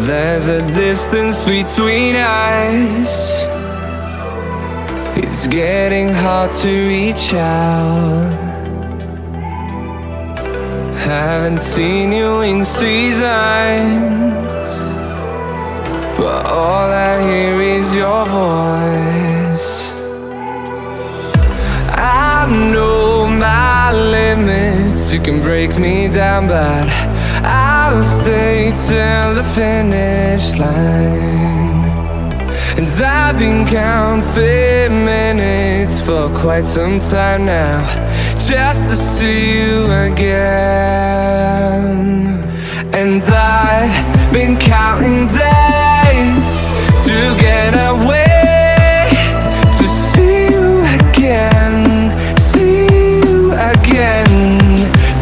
There's a distance between us. It's getting hard to reach out. Haven't seen you in seasons, but all I hear is your voice. I know my limits, you can break me down, but I'll stay till the finish line. And I've been counting minutes for quite some time now, just to see you again. And I've been counting days to get away, to see you again, see you again.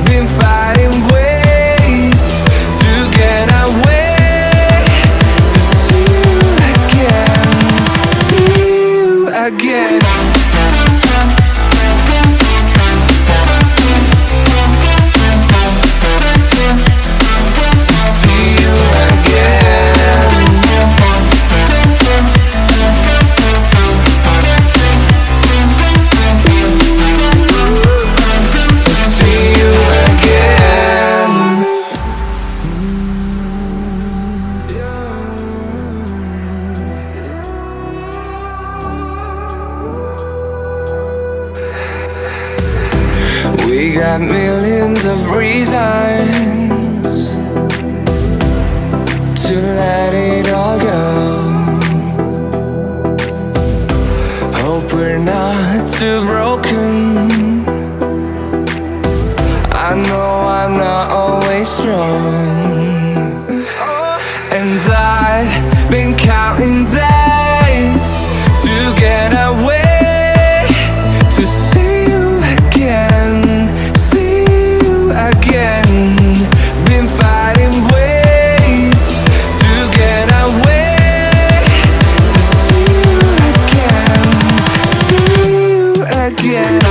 Been fighting ways to get away, to see you again, see you again. We got millions of reasons to let it all go. Hope we're not too broken. I know I'm not always strong, and I've been counting days to get away, to see you again, see you again. Been fighting ways to get away, to see you again, see you again.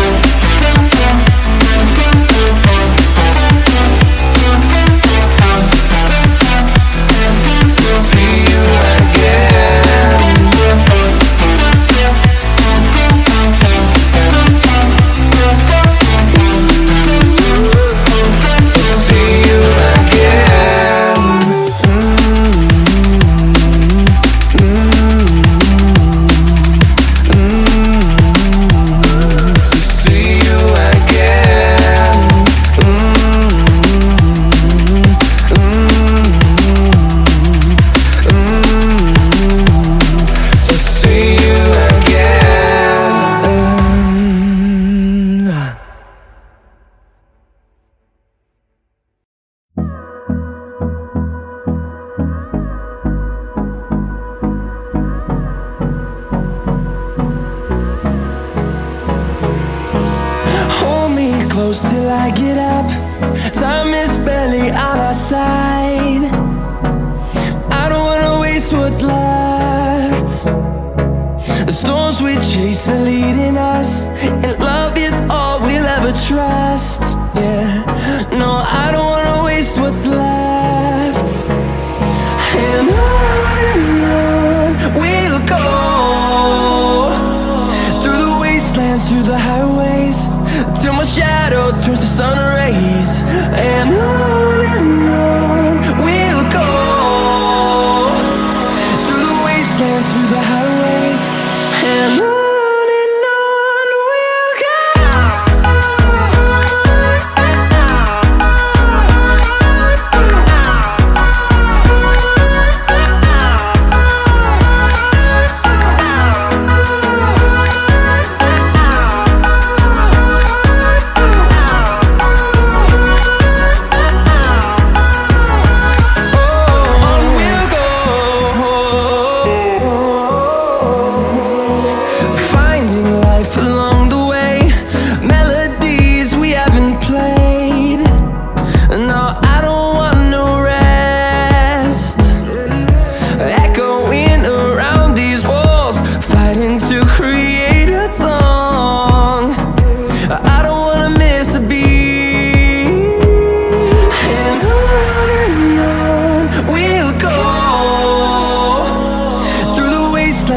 Close till I get up. Time is barely on our side. I don't wanna waste what's left. The storms we chase are leading us, and love is all we'll ever trust. Yeah, no, I don't wanna waste what's left. And on we'll go, through the wastelands, through the highways, till my shadow turns to sun rays. And on we'll go, through the wastelands, through the highways, and on we'll go.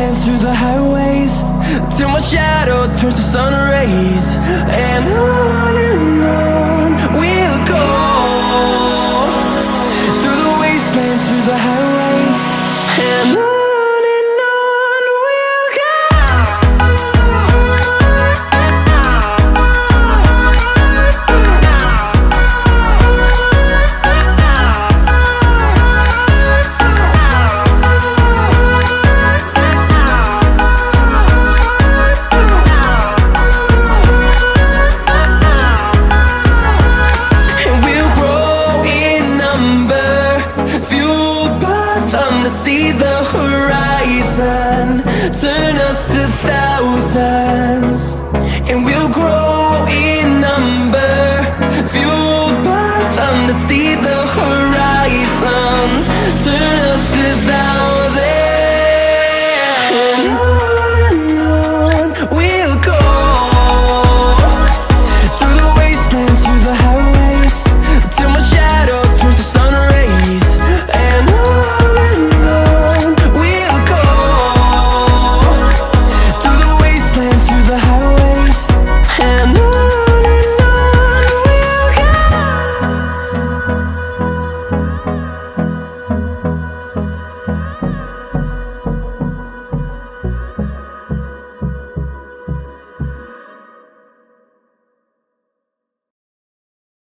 wastelands, through the highways, till my shadow turns to sun rays. And on we'll go, through the wastelands, through the highways, and on we'll go. See the horizon, turn us to thousands.